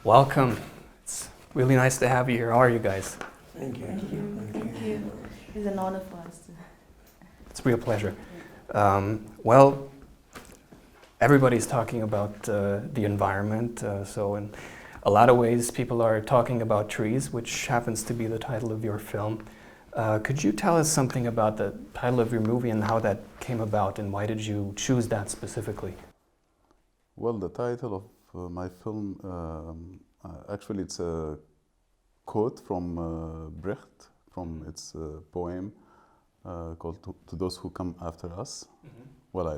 welcome. It's really nice to have you here. How are you guys? Thank you. Thank you. Thank you. It's an honor for us. It's a real pleasure. Well, everybody's talking about the environment, so in a lot of ways people are talking about trees, which happens to be the title of your film. Could you tell us something about the title of your movie and how that came about, and why did you choose that specifically? Well, the title of my film, actually it's a quote from Brecht, from its poem called "To Those Who Come After Us." Mm-hmm. Well, I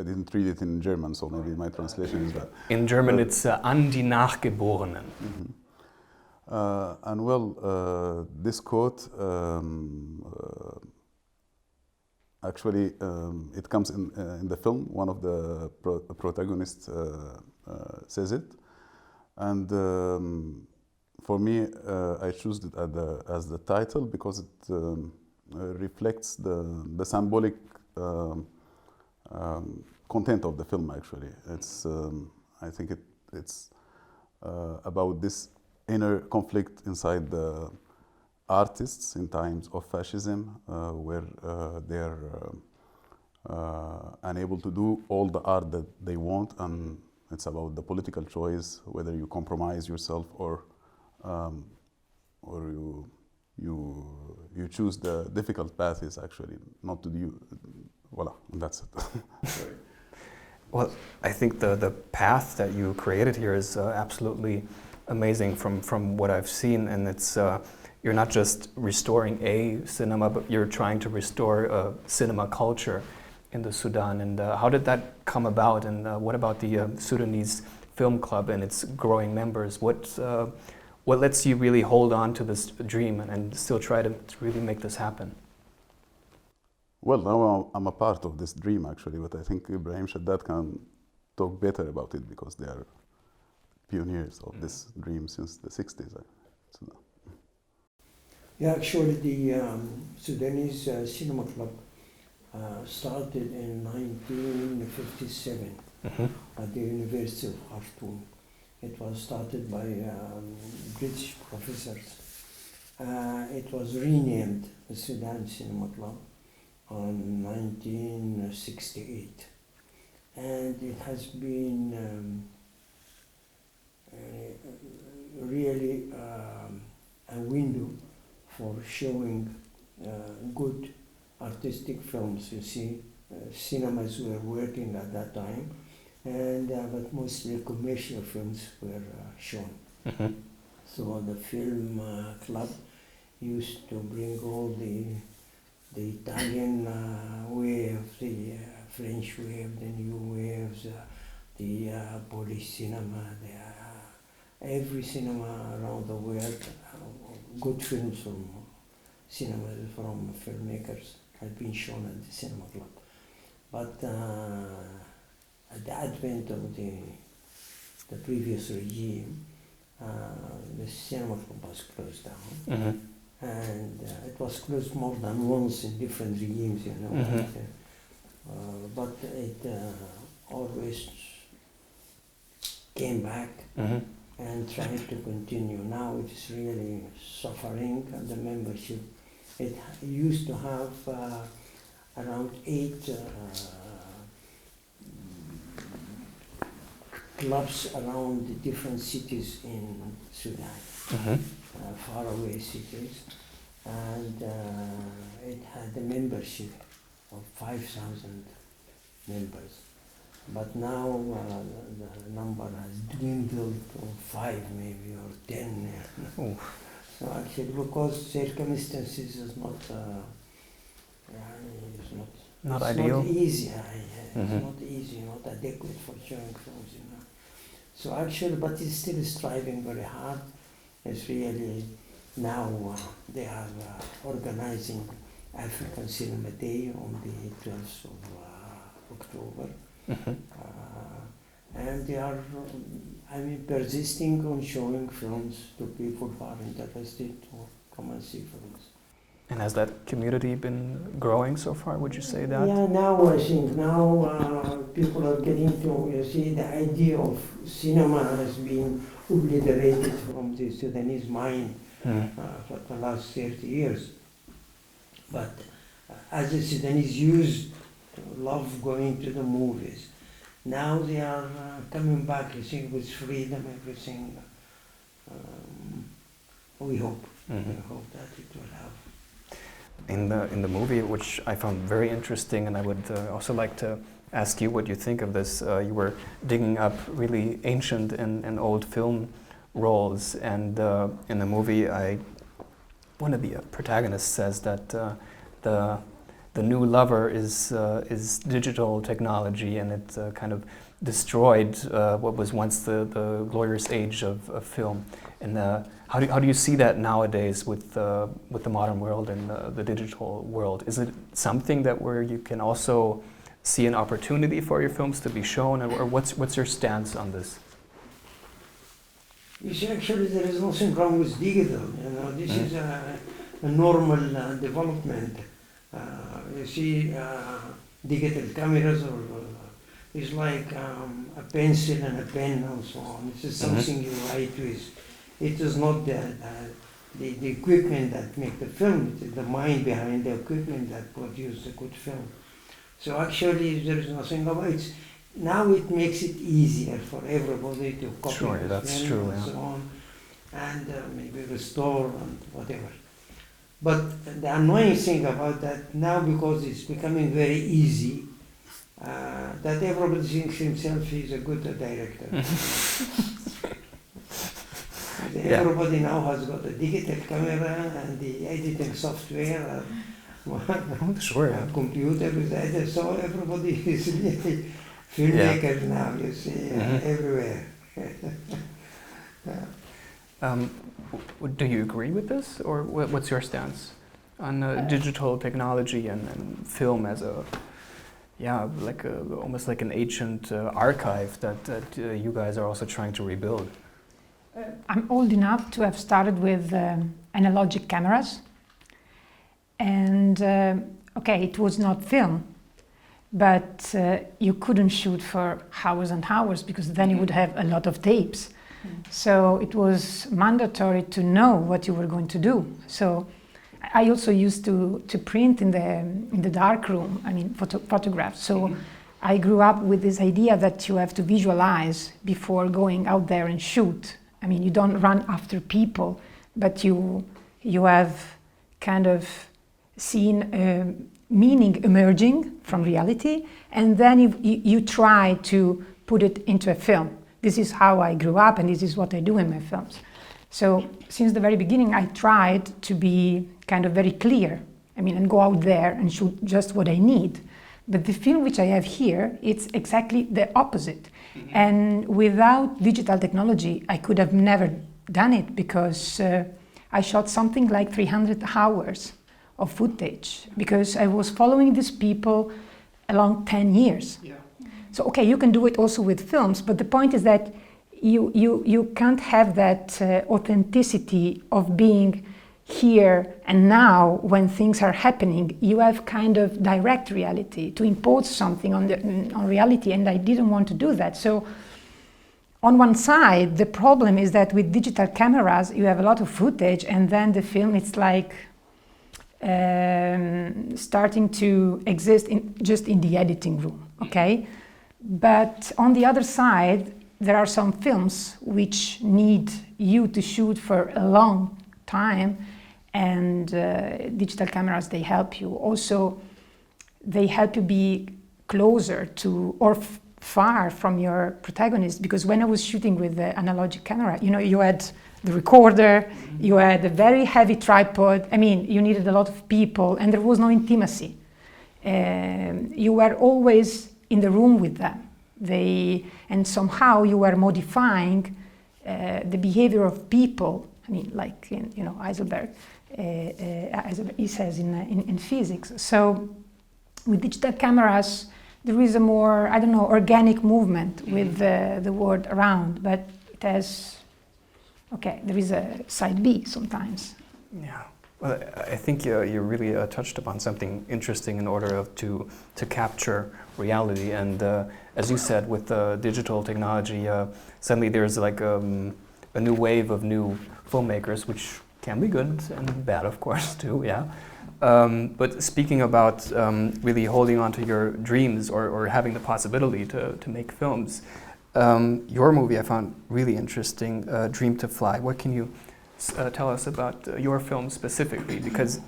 didn't read it in German, so maybe my translation is bad. In German, it's "An die Nachgeborenen." Mm-hmm. And well, this quote actually it comes in the film. One of the protagonists says it, and for me, I chose it as the title because it reflects the symbolic content of the film. Actually, it's I think it's about this inner conflict inside the artists in times of fascism, where they are unable to do all the art that they want, and it's about the political choice whether you compromise yourself or you choose the difficult path is actually not to do. Voila, and that's it. Well, I think the path that you created here is absolutely amazing from what I've seen, and it's you're not just restoring a cinema, but you're trying to restore a cinema culture in the Sudan. And how did that come about? And what about the Sudanese Film Club and its growing members? What lets you really hold on to this dream and still try to really make this happen? Well, now I'm a part of this dream actually, but I think Ibrahim Shaddad can talk better about it because they are pioneers of this dream since the 60s. Yeah, actually the Sudanese Cinema Club started in 1957 at the University of Khartoum. It was started by British professors. It was renamed the Sudan Cinema Club in 1968. And it has been really a window for showing good artistic films. You see, cinemas were working at that time, and but mostly commercial films were shown. Mm-hmm. So the film club used to bring all the Italian wave, the French wave, the new waves, the Polish cinema, every cinema around the world, good films from cinemas, from filmmakers had been shown at the cinema club. But at the advent of the previous regime, the cinema club was closed down. Mm-hmm. And it was closed more than once in different regimes, you know. Mm-hmm. But it always came back. Mm-hmm. And tried to continue. Now it is really suffering, and the membership. It used to have around 8 clubs around the different cities in Sudan, faraway cities, and it had a membership of 5,000 members. But now the number has dwindled to 5 maybe, or 10. So actually, because circumstances is not ideal. Not easy. It's not easy, not adequate for showing films, you know. So actually, but it's still striving very hard. It's really now they are organizing African Cinema Day on the 12th of October. Mm-hmm. And they are, persisting on showing films to people who are interested to come and see films. And has that community been growing so far? Would you say that? Yeah, now I think people are getting to, you see, the idea of cinema has been obliterated from the Sudanese mind for the last 30 years. But as the Sudanese used to love going to the movies, now they are coming back, you see, with freedom, everything. We hope. We hope that it will have. In the movie, which I found very interesting, and I would also like to ask you what you think of this. You were digging up really ancient and old film roles, and in the movie, one of the protagonists says that the new lover is digital technology, and it kind of destroyed what was once the glorious age of film. And how do you see that nowadays with the modern world and the digital world? Is it something that where you can also see an opportunity for your films to be shown, or what's your stance on this? You see, actually, there is nothing wrong with digital. You know, this is a normal development. You see, digital cameras is like a pencil and a pen and so on. This is something you write with. It is not the equipment that make the film. It is the mind behind the equipment that produces a good film. So actually, there is nothing about it. Now it makes it easier for everybody to copy the film and so on, and maybe restore and whatever. But the annoying thing about that now, because it's becoming very easy, that everybody thinks himself is a good director. Everybody now has got a digital camera and the editing software, computer with that, so everybody is really filmmakers now, you see, everywhere. Do you agree with this, or what's your stance on digital technology and film as a, almost like an ancient archive that you guys are also trying to rebuild? I'm old enough to have started with analogic cameras, and okay, it was not film, but you couldn't shoot for hours and hours because then you would have a lot of tapes. So it was mandatory to know what you were going to do. So I also used to print in the dark room, I mean photographs. So I grew up with this idea that you have to visualize before going out there and shoot. I mean, you don't run after people, but you have kind of seen meaning emerging from reality, and then you try to put it into a film. This is how I grew up, and this is what I do in my films. So since the very beginning, I tried to be kind of very clear. I mean, and go out there and shoot just what I need. But the film which I have here, it's exactly the opposite. And without digital technology, I could have never done it, because I shot something like 300 hours of footage, because I was following these people along 10 years. Yeah. So, okay, you can do it also with films, but the point is that you can't have that authenticity of being here and now when things are happening. You have kind of direct reality to impose something on reality, and I didn't want to do that. So on one side, the problem is that with digital cameras, you have a lot of footage, and then the film, it's like starting to exist just in the editing room, okay? But on the other side, there are some films which need you to shoot for a long time, and digital cameras, they help you. Also, they help you be closer to or far from your protagonist, because when I was shooting with the analogic camera, you know, you had the recorder, you had a very heavy tripod. I mean, you needed a lot of people, and there was no intimacy. You were always in the room with them. And somehow you were modifying the behavior of people. I mean, like in, you know, Heisenberg, he says in physics. So with digital cameras, there is a more, I don't know, organic movement with the world around, but it has, okay, there is a side B sometimes. Yeah. Well, I think you really touched upon something interesting in order to capture reality. And as you said, with digital technology, suddenly there's like a new wave of new filmmakers, which can be good and bad, of course, too. Yeah. But speaking about really holding on to your dreams or having the possibility to make films, your movie I found really interesting, Dream to Fly. What can you tell us about your film specifically? Because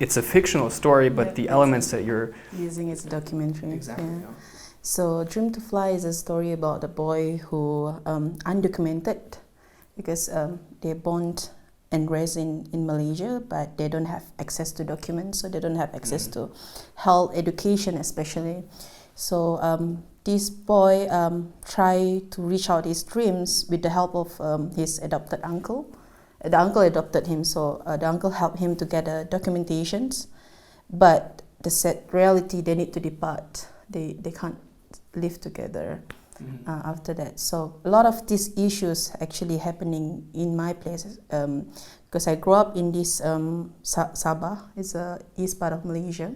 it's a fictional story, but the elements that you're using is documentary. Exactly. Yeah. Yeah. So Dream to Fly is a story about a boy who undocumented because they're born and raised in Malaysia, but they don't have access to documents, so they don't have access to health, education especially. So this boy tried to reach out his dreams with the help of his adopted uncle. The uncle adopted him, so the uncle helped him to get documentations. But the sad reality, they need to depart. They can't live together after that. So a lot of these issues actually happening in my place because I grew up in this Sabah, it's the east part of Malaysia,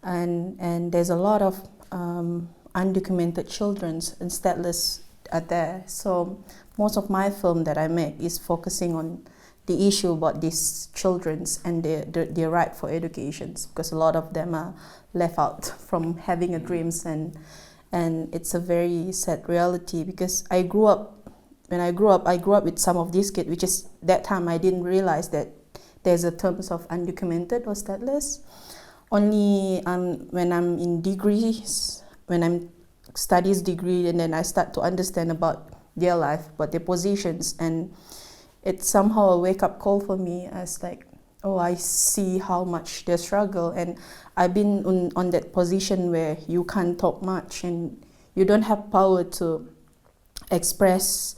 and there's a lot of undocumented children and stateless are there. So most of my film that I make is focusing on the issue about these children and their right for education, because a lot of them are left out from having a dreams, and it's a very sad reality. Because when I grew up with some of these kids, which is that time I didn't realize that there's a terms of undocumented or stateless. Only when I'm in degrees, when I'm studies degree, and then I start to understand about their life, about their positions, and it's somehow a wake-up call for me as like, oh, I see how much they struggle, and I've been on that position where you can't talk much and you don't have power to express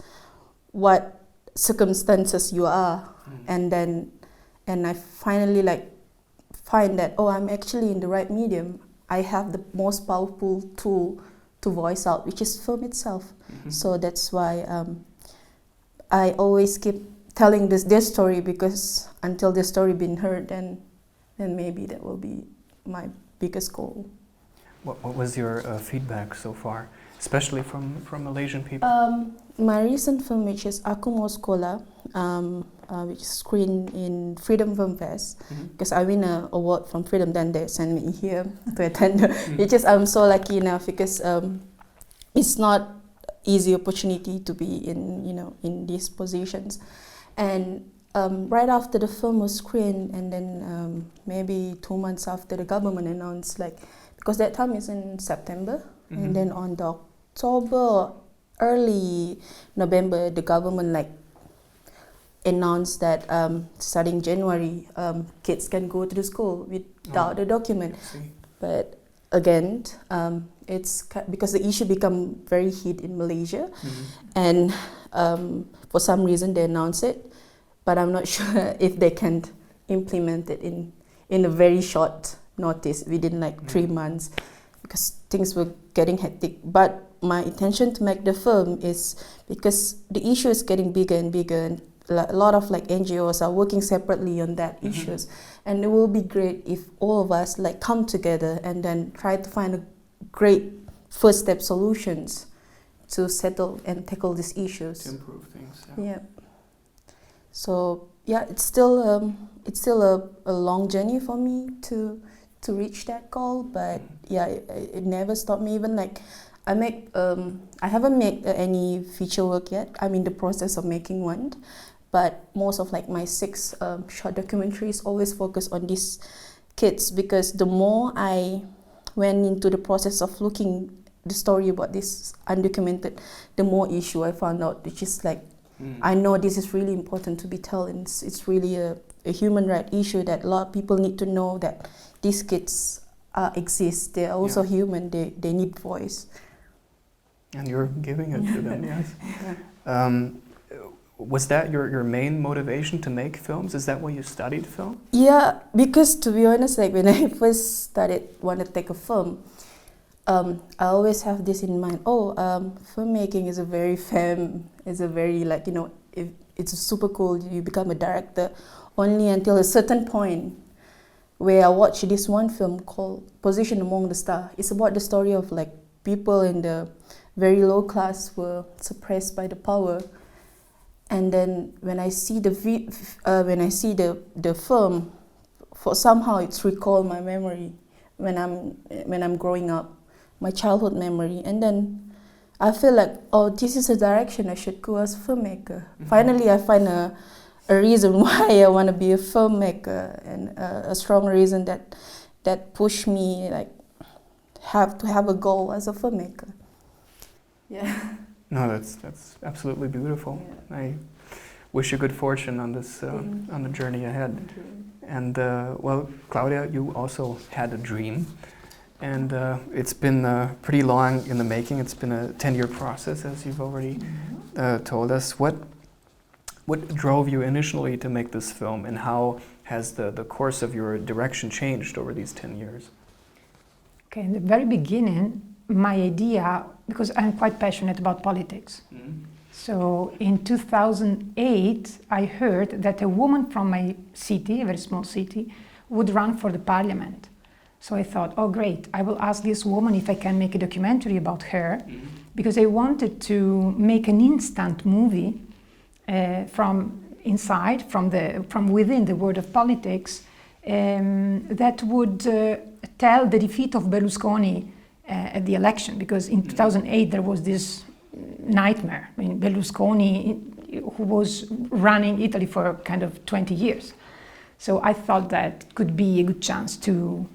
what circumstances you are, and I finally find that, oh, I'm actually in the right medium. I have the most powerful tool to voice out, which is film itself. So that's why I always keep telling their story, because until their story been heard, then maybe that will be my biggest goal. What was your feedback so far, especially from Malaysian people? My recent film, which is Aku Mau Sekolah, which is screened in Freedom Film Fest, because I win an award from Freedom, then they send me here to attend. Which is, I'm so lucky enough, because it's not easy opportunity to be in these positions. And right after the film was screened, and then maybe 2 months after, the government announced, because that time is in September, and then on the October or early November, the government announced that starting January, kids can go to the school without a document. But again, it's because the issue become very heated in Malaysia, and for some reason they announced it, but I'm not sure if they can implement it in a very short notice within 3 months, because things were getting hectic. But my intention to make the film is because the issue is getting bigger and bigger, and a lot of NGOs are working separately on that issues, and it will be great if all of us come together and then try to find a great first step solutions to settle and tackle these issues. To improve things. Yeah. So yeah, it's still a long journey for me to reach that goal, but yeah, it never stopped me. Even I haven't made any feature work yet. I'm in the process of making one, but most of my 6 short documentaries always focus on these kids, because the more I went into the process of looking the story about this undocumented, the more issue I found out, which is I know this is really important to be told, and it's really a human right issue that a lot of people need to know, that these kids exist. They're also human. They need voice. And you're giving it to them, yes. Was that your main motivation to make films? Is that why you studied film? Yeah, because to be honest, when I first wanted to take a film, I always have this in mind. Filmmaking is a very it's super cool. You become a director only until a certain point where I watched this one film called Position Among the Stars. It's about the story of like people in the very low class were suppressed by the power. And then when I see the film, for somehow it's recalled my memory when I'm growing up, my childhood memory. And then I feel like, oh, this is a direction I should go as a filmmaker. Finally, I find a reason why I want to be a filmmaker, and a strong reason that pushed me like have to have a goal as a filmmaker. Yeah. No, that's absolutely beautiful. Yeah. I wish you good fortune on this on the journey ahead. Thank you. And well, Claudia, you also had a dream, and it's been pretty long in the making. It's been a 10-year process, as you've already told us. What drove you initially to make this film, and how has the course of your direction changed over these 10 years? Okay, in the very beginning, my idea, because I'm quite passionate about politics. So in 2008, I heard that a woman from my city, a very small city, would run for the parliament. So I thought, oh great, I will ask this woman if I can make a documentary about her, because I wanted to make an instant movie from inside, from within the world of politics, that would tell the defeat of Berlusconi at the election, because in 2008 there was this nightmare. I mean, Berlusconi, who was running Italy for kind of 20 years. So I thought that could be a good chance to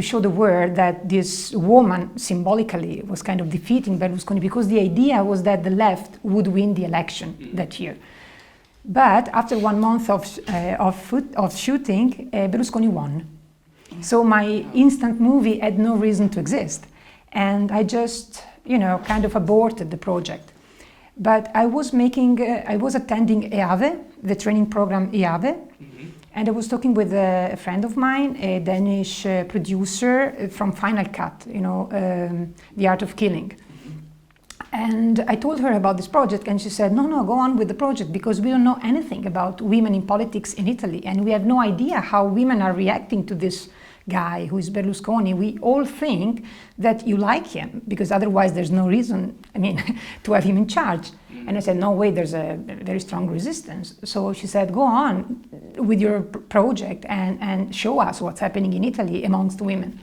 show the world that this woman symbolically was kind of defeating Berlusconi, because the idea was that the left would win the election that year. But after 1 month of shooting, Berlusconi won. So my instant movie had no reason to exist. And I just, kind of aborted the project. But I was attending EAVE, the training program EAVE, and I was talking with a friend of mine, a Danish producer from Final Cut, The Art of Killing. And I told her about this project, and she said, no, go on with the project, because we don't know anything about women in politics in Italy, and we have no idea how women are reacting to this guy who is Berlusconi. We all think that you like him, because otherwise there's no reason, to have him in charge. And I said, no way, there's a very strong resistance. So she said, go on with your project and show us what's happening in Italy amongst women.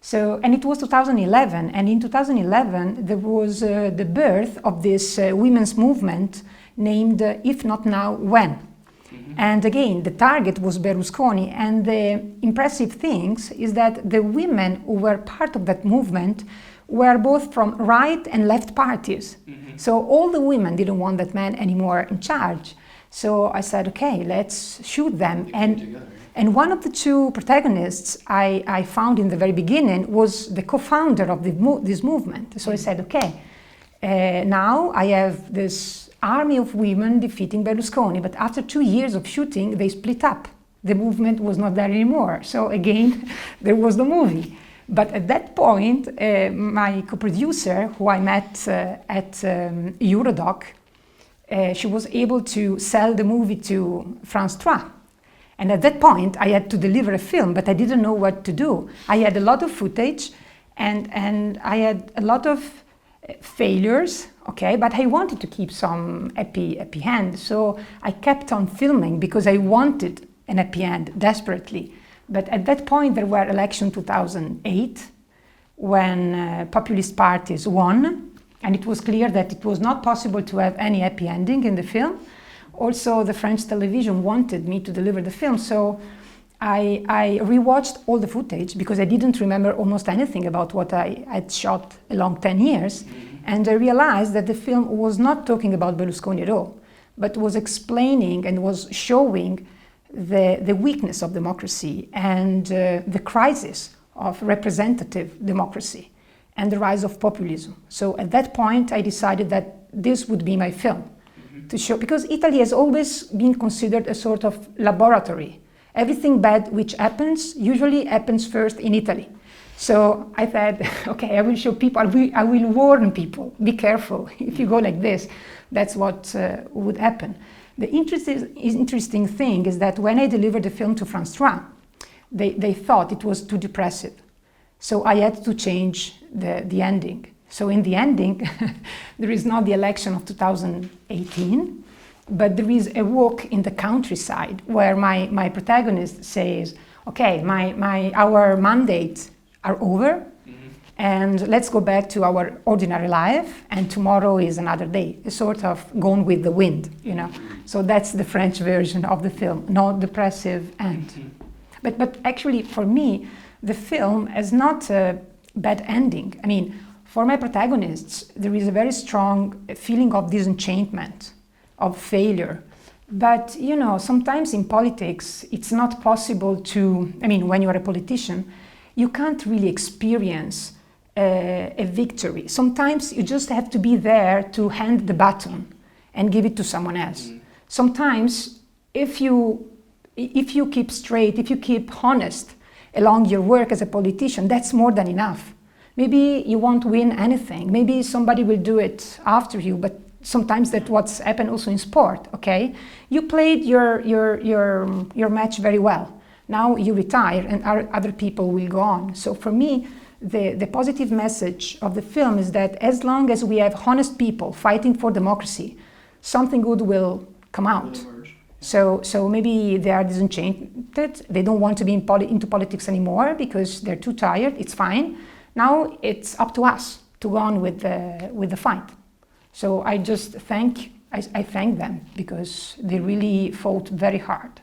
So, and it was 2011, and in 2011 there was the birth of this women's movement named If Not Now, When? And again, the target was Berlusconi, and the impressive things is that the women who were part of that movement were both from right and left parties. So all the women didn't want that man anymore in charge. So I said, okay, let's shoot them. And one of the two protagonists I found in the very beginning was the co-founder of this movement. So I said, okay, now I have this army of women defeating Berlusconi, but after 2 years of shooting, they split up. The movement was not there anymore. So again, there was the movie. But at that point, my co-producer, who I met at Eurodoc, she was able to sell the movie to France 3. And at that point, I had to deliver a film, but I didn't know what to do. I had a lot of footage, and I had a lot of failures, okay, but I wanted to keep some happy end. So I kept on filming because I wanted an happy end desperately. But at that point, there were elections 2008 when populist parties won, and it was clear that it was not possible to have any happy ending in the film. Also, the French television wanted me to deliver the film, so I rewatched all the footage because I didn't remember almost anything about what I had shot along 10 years. And I realized that the film was not talking about Berlusconi at all, but was explaining and was showing the weakness of democracy and the crisis of representative democracy and the rise of populism. So at that point, I decided that this would be my film to show, because Italy has always been considered a sort of laboratory. Everything bad which happens usually happens first in Italy. So I thought, okay, I will show people, I will warn people, be careful. If you go like this, that's what would happen. The interesting thing is that when I delivered the film to France 3, they thought it was too depressive. So I had to change the ending. So in the ending, there is not the election of 2018, but there is a walk in the countryside where my protagonist says, okay, our mandates are over, and let's go back to our ordinary life, and tomorrow is another day, sort of gone with the wind, you know. So that's the French version of the film, not depressive end. But actually, for me, the film has not a bad ending. I mean, for my protagonists, there is a very strong feeling of disenchantment, of failure. But, you know, sometimes in politics, it's not possible to, I mean, when you're a politician, you can't really experience a victory. Sometimes you just have to be there to hand the baton and give it to someone else. Sometimes, if you keep straight, if you keep honest along your work as a politician, that's more than enough. Maybe you won't win anything. Maybe somebody will do it after you, but sometimes that's what's happened also in sport, okay? You played your match very well. Now you retire and other people will go on. So for me, the positive message of the film is that as long as we have honest people fighting for democracy, something good will come out. So maybe they are disenchanted, they don't want to be into politics anymore because they're too tired, it's fine. Now it's up to us to go on with the fight. So I just thank them because they really fought very hard.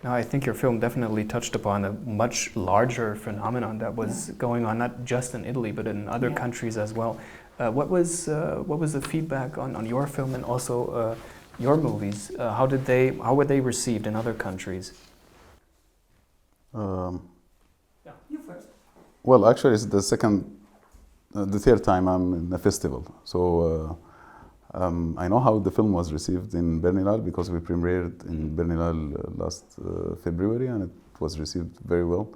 Now, I think your film definitely touched upon a much larger phenomenon that was going on, not just in Italy, but in other countries as well. What was the feedback on your film and also your movies? How were they received in other countries? You first. Well, actually, it's the third time I'm in a festival. So I know how the film was received in Berlinale because we premiered in Berlinale last February, and it was received very well.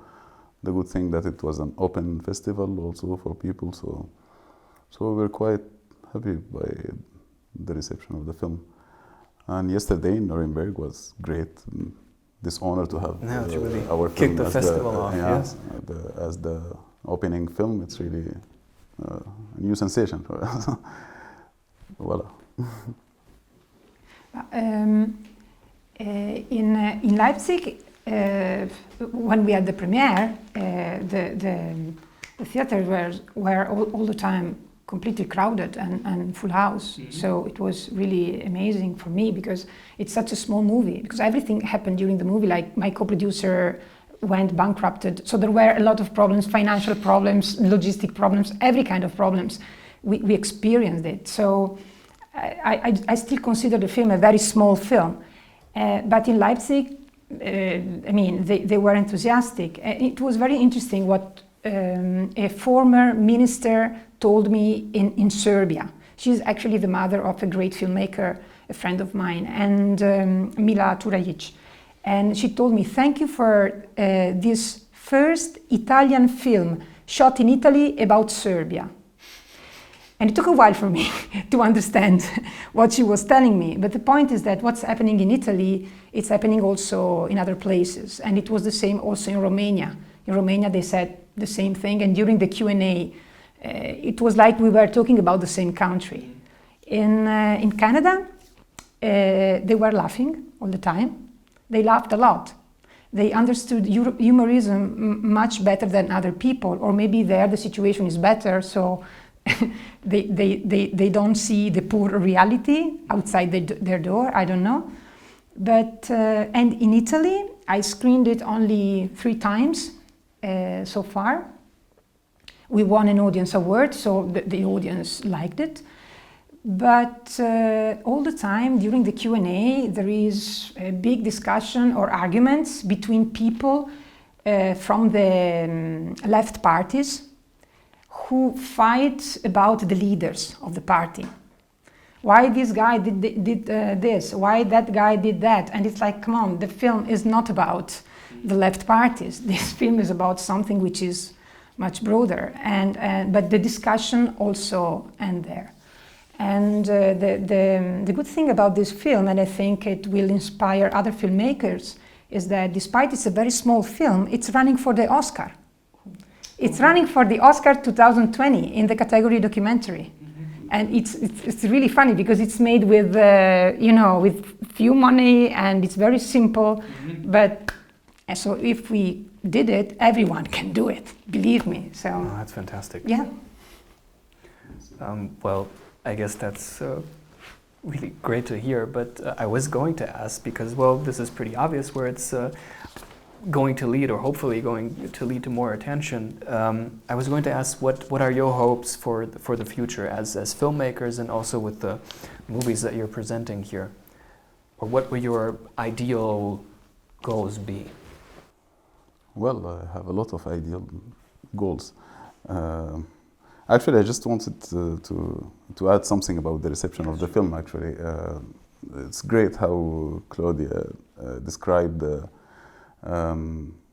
The good thing that it was an open festival also for people, so we're quite happy by the reception of the film. And yesterday in Nuremberg was great. This honor to have really our kick film the as festival off. Yes. As the opening film. It's really a new sensation for us. Voila. In Leipzig, when we had the premiere, the theaters were all the time completely crowded and full house. So it was really amazing for me because it's such a small movie, because everything happened during the movie. Like my co-producer went bankrupted, so there were a lot of problems, financial problems, logistic problems, every kind of problems. We experienced it. So I still consider the film a very small film. But in Leipzig, I mean, they were enthusiastic. It was very interesting what a former minister told me in Serbia. She's actually the mother of a great filmmaker, a friend of mine, and Mila Turajic. And she told me, thank you for this first Italian film shot in Italy about Serbia. And it took a while for me to understand what she was telling me. But the point is that what's happening in Italy, it's happening also in other places. And it was the same also in Romania. In Romania, they said the same thing. And during the Q&A, it was like we were talking about the same country. In Canada, they were laughing all the time. They laughed a lot. They understood humorism much better than other people. Or maybe there the situation is better, so they don't see the poor reality outside their door, I don't know. But, and in Italy, I screened it only 3 times so far. We won an audience award, so the audience liked it. But all the time during the Q&A, there is a big discussion or arguments between people from the left parties who fight about the leaders of the party. Why this guy did this? Why that guy did that? And it's like, come on, the film is not about the left parties. This film is about something which is much broader, but the discussion also end there. And the good thing about this film, and I think it will inspire other filmmakers, is that despite it's a very small film, it's running for the Oscar. It's running for the Oscar 2020 in the category documentary. And it's really funny because it's made with, with few money, and it's very simple. But so if we did it, everyone can do it, believe me. So that's fantastic. Yeah. Well, I guess that's really great to hear, but I was going to ask, because, well, this is pretty obvious where it's going to lead, or hopefully going to lead to more attention. I was going to ask, what are your hopes for the future as filmmakers, and also with the movies that you're presenting here? Or what will your ideal goals be? Well, I have a lot of ideal goals. Actually, I just wanted to add something about the reception of the film, actually. It's great how Claudia described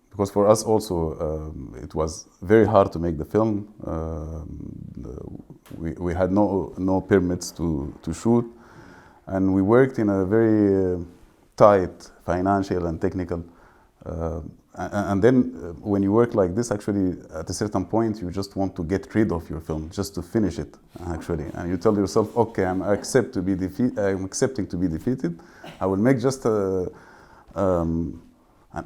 because for us also it was very hard to make the film. We had no permits to shoot, and we worked in a very tight financial and technical and then when you work like this, actually at a certain point you just want to get rid of your film, just to finish it, actually, and you tell yourself, okay, I'm accepting to be defeated. I will make just an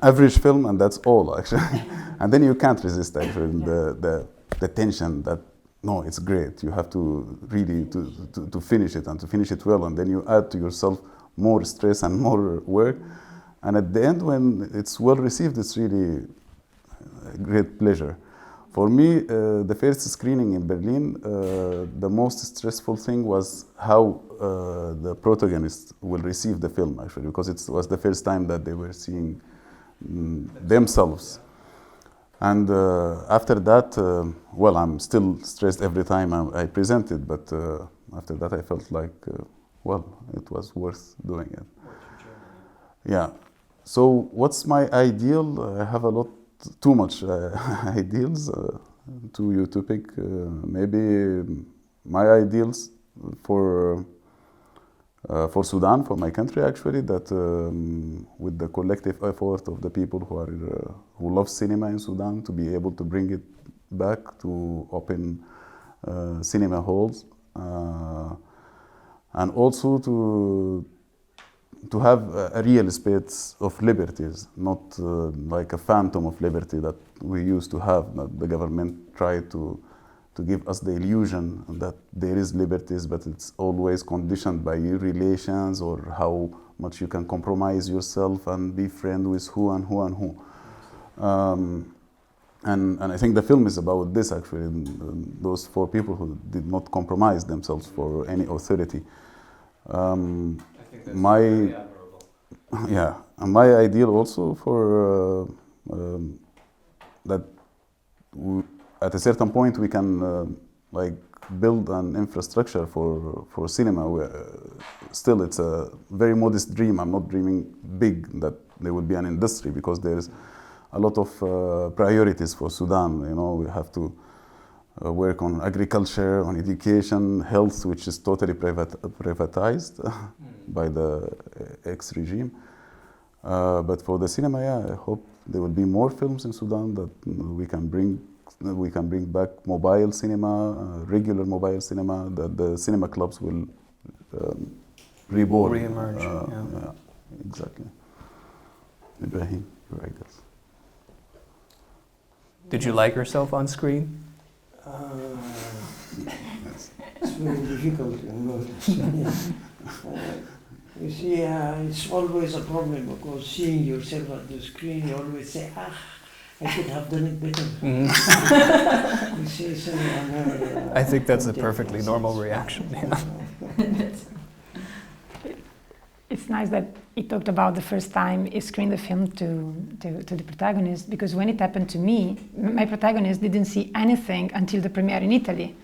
average film, and that's all, actually. And then you can't resist, actually, the tension that, no, it's great. You have to really to finish it, and to finish it well, and then you add to yourself more stress and more work. And at the end, when it's well received, it's really a great pleasure. For me, the first screening in Berlin, the most stressful thing was how the protagonists will receive the film, actually, because it was the first time that they were seeing themselves. And after that, well, I'm still stressed every time I present it, but after that I felt like, well, it was worth doing it. Yeah. So what's my ideal? I have too much ideals, too utopic. Maybe my ideals for Sudan, for my country, actually, that with the collective effort of the people who love cinema in Sudan, to be able to bring it back, to open cinema halls, and also to have a real space of liberties, not like a phantom of liberty that we used to have, that the government tried to give us the illusion that there is liberties, but it's always conditioned by your relations or how much you can compromise yourself and be friends with who and who and who. And I think the film is about this, actually, those 4 people who did not compromise themselves for any authority. I think that's very admirable. Yeah, and my ideal also for that at a certain point we can like build an infrastructure for cinema. Still, it's a very modest dream. I'm not dreaming big that there will be an industry, because there's a lot of priorities for Sudan. You know, we have to work on agriculture, on education, health, which is totally privatized by the ex-regime. But for the cinema, yeah, I hope there will be more films in Sudan that we can bring back mobile cinema, regular mobile cinema, that the cinema clubs will reborn. Re-emerge, yeah, exactly. Ibrahim, your ideas. Did you like yourself on screen? It's very difficult, you know. You see, it's always a problem, because seeing yourself on the screen, you always say, I could have done it better. Mm-hmm. You see, so I think that's a perfectly normal reaction. Yeah. It's nice that he talked about the first time he screened the film to the protagonist, because when it happened to me, my protagonist didn't see anything until the premiere in Italy.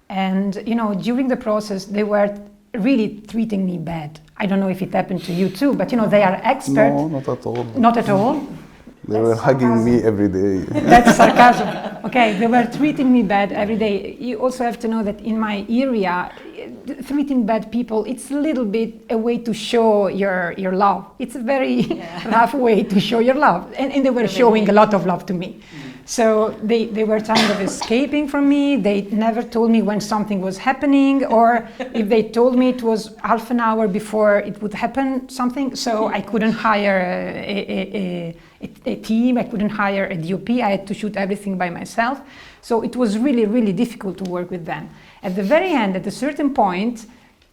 And, you know, during the process, they were really treating me bad. I don't know if it happened to you too, but, you know, they are experts. No, not at all. Not at all. They were hugging me every day. That's sarcasm. Okay, they were treating me bad every day. You also have to know that in my area, treating bad people, it's a little bit a way to show your love. It's a very rough way to show your love. And they were showing a lot of love to me. So they were kind of escaping from me. They never told me when something was happening, or if they told me it was half an hour before it would happen, something. So I couldn't hire a team, I couldn't hire a DOP, I had to shoot everything by myself. So it was really, really difficult to work with them. At the very end, at a certain point,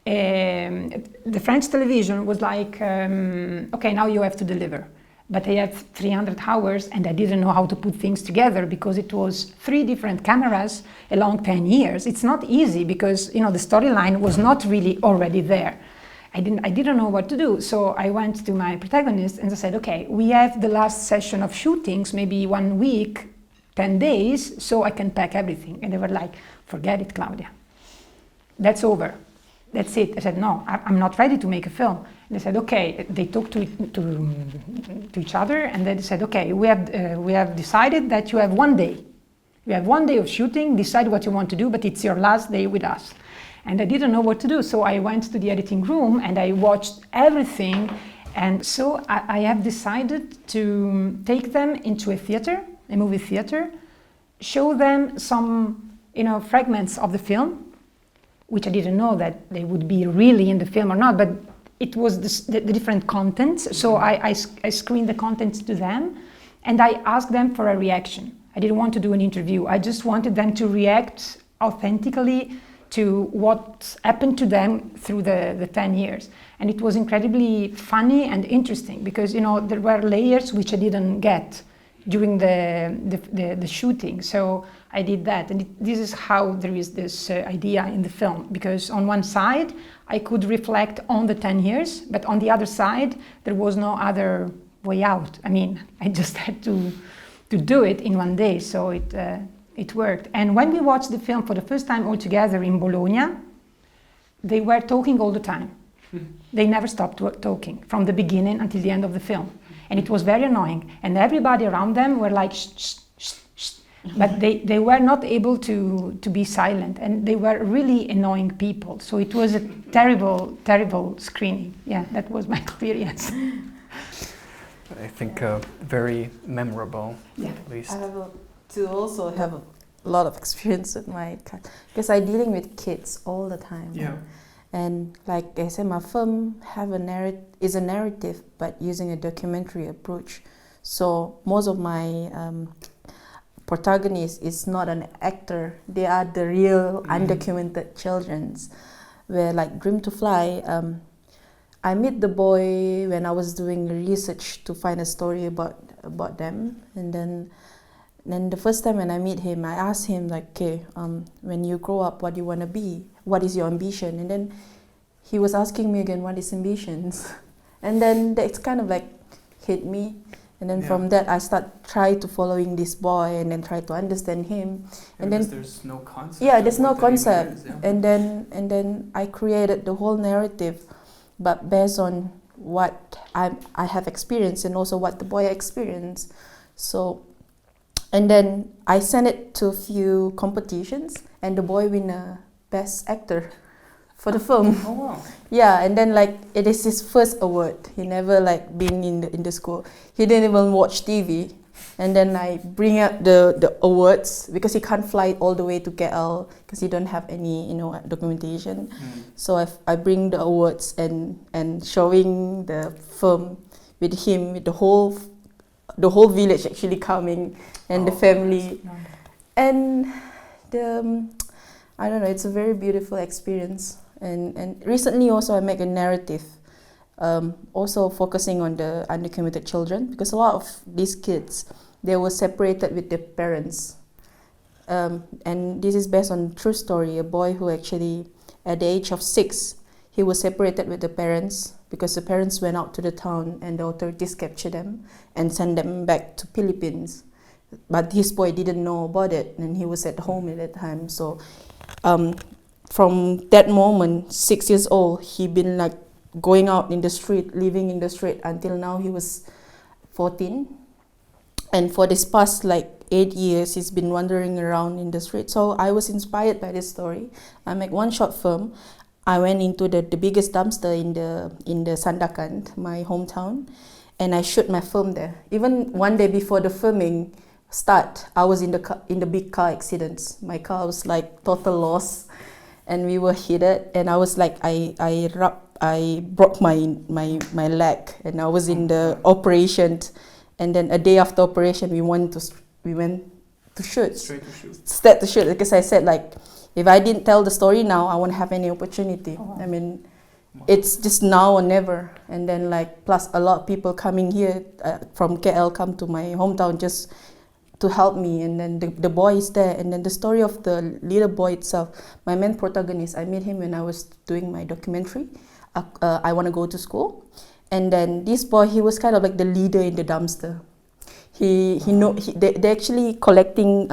the French television was like, okay, now you have to deliver. But I had 300 hours and I didn't know how to put things together because it was 3 different cameras along 10 years. It's not easy because, you know, the storyline was not really already there. I didn't know what to do. So I went to my protagonist and I said, okay, we have the last session of shootings, maybe 1 week, 10 days, so I can pack everything. And they were like, forget it, Claudia. That's over. That's it. I said, no, I'm not ready to make a film. And they said, okay. They talked to each other and they said, okay, we have decided that you have 1 day. You have 1 day of shooting, decide what you want to do, but it's your last day with us. And I didn't know what to do. So I went to the editing room and I watched everything. And so I have decided to take them into a theater, a movie theater, show them some, you know, fragments of the film, which I didn't know that they would be really in the film or not, but it was the different contents. So I screened the contents to them and I asked them for a reaction. I didn't want to do an interview. I just wanted them to react authentically to what happened to them through the 10 years. And it was incredibly funny and interesting because, you know, there were layers which I didn't get during the shooting. So I did that. And this is how there is this idea in the film, because on one side, I could reflect on the 10 years, but on the other side, there was no other way out. I mean, I just had to do it in 1 day. So it worked. And when we watched the film for the first time all together in Bologna, they were talking all the time. They never stopped talking from the beginning until the end of the film. And it was very annoying. And everybody around them were like, shh, shh, shh, shh. But they were not able to be silent. And they were really annoying people. So it was a terrible, terrible screening. Yeah, that was my experience. I think very memorable, at least. I have to also have a lot of experience with my cat because I'm dealing with kids all the time. Yeah. And like I said, my film is a narrative, but using a documentary approach. So most of my protagonists is not an actor; they are the real undocumented childrens. Where like Dream to Fly, I met the boy when I was doing research to find a story about them, and then the first time when I meet him, I asked him like, okay, when you grow up, what do you want to be? What is your ambition? And then he was asking me again, what is ambitions? And then it's kind of like hit me. And then from that, I try to following this boy and then try to understand him. And then there's no concept. Yeah, there's no concept. And then I created the whole narrative, but based on what I have experienced and also what the boy experienced. So. And then I sent it to a few competitions, and the boy win a Best Actor for the film. Oh wow! Yeah, and then like it is his first award. He never like been in the school. He didn't even watch TV. And then I bring up the awards because he can't fly all the way to KL because he don't have any documentation. So I bring the awards and showing the film with him with the whole village actually coming. And the family, and I don't know, it's a very beautiful experience. And recently also I make a narrative, also focusing on the undocumented children, because a lot of these kids, they were separated with their parents. And this is based on a true story, a boy who actually, at the age of 6, he was separated with the parents because the parents went out to the town and the authorities captured them and sent them back to Philippines. But this boy didn't know about it, and he was at home at that time. So from that moment, 6 years old, he been like going out in the street, living in the street until now he was 14. And for this past like 8 years, he's been wandering around in the street. So I was inspired by this story. I make one short film. I went into the biggest dumpster in the Sandakan, my hometown, and I shoot my film there. Even one day before the filming start, I was in the big car accidents. My car was like total loss, and we were hit it. And I was like, I broke my leg, and I was in the operation. And then a day after operation, we went to shoot. Straight to shoot, because I said like, if I didn't tell the story now, I won't have any opportunity. Oh, wow. I mean, it's just now or never. And then like, plus a lot of people coming here from KL come to my hometown just to help me. And then the boy is there. And then the story of the little boy itself, my main protagonist, I met him when I was doing my documentary. I want to go to school. And then this boy, he was kind of like the leader in the dumpster. They're actually collecting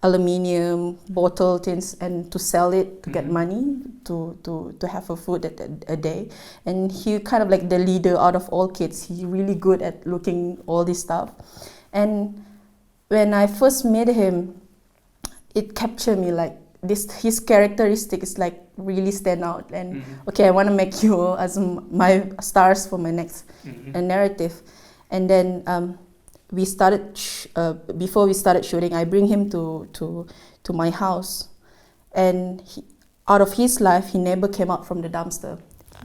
aluminium bottle tins and to sell it to get money to have a food a day. And he kind of like the leader out of all kids. He's really good at looking all this stuff. And when I first met him, it captured me like his characteristic is like really stand out. And okay, I want to make you as my stars for my next narrative. And then we started before we started shooting, I bring him to my house, and out of his life, he never came out from the dumpster.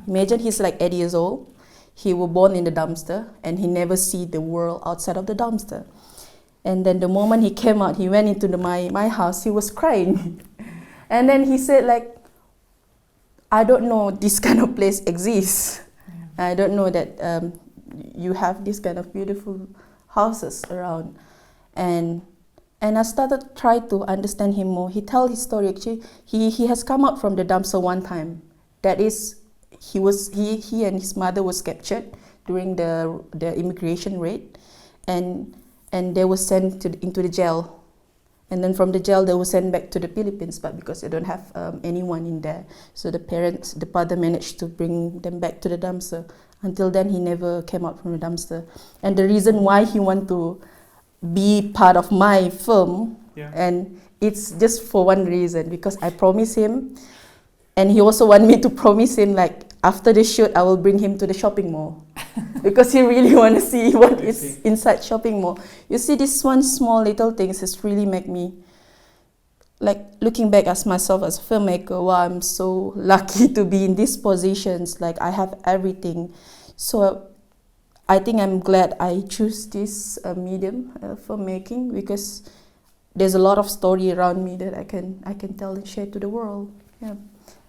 Imagine he's like 8 years old. He was born in the dumpster, and he never see the world outside of the dumpster. And then the moment he came out, he went into my house. He was crying, and then he said like, "I don't know this kind of place exists. I don't know that you have this kind of beautiful houses around." And I started try to understand him more. He tell his story. Actually, he has come out from the dumpster one time. That is, he and his mother was captured during the immigration raid, and they were sent into the jail. And then from the jail, they were sent back to the Philippines, but because they don't have anyone in there, so the father managed to bring them back to the dumpster. Until then, he never came out from the dumpster. And the reason why he want to be part of my film, and it's just for one reason, because I promised him, and he also want me to promise him like, after the shoot, I will bring him to the shopping mall. Because he really want to see what is inside shopping mall. You see, this one small little things has really make me, like looking back as myself as a filmmaker, wow, I'm so lucky to be in these positions. Like I have everything. So I think I'm glad I choose this medium filmmaking, because there's a lot of story around me that I can tell and share to the world. Yeah.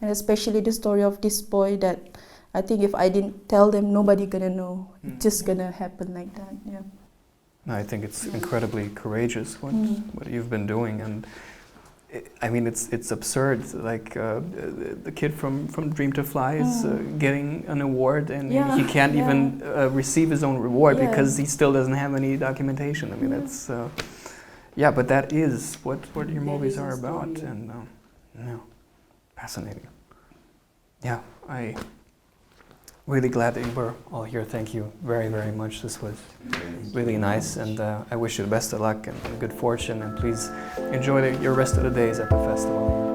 And especially the story of this boy that I think if I didn't tell them, nobody gonna know. It's just gonna happen like that. Yeah. I think it's incredibly courageous what you've been doing, and I mean it's absurd. Like the kid from Dream to Fly is getting an award, and he can't even receive his own reward because he still doesn't have any documentation. I mean that's but that is what your movies are about, and fascinating. Yeah, I really glad that you were all here. Thank you very, very much. This was really nice, and I wish you the best of luck and good fortune, and please enjoy your rest of the days at the festival.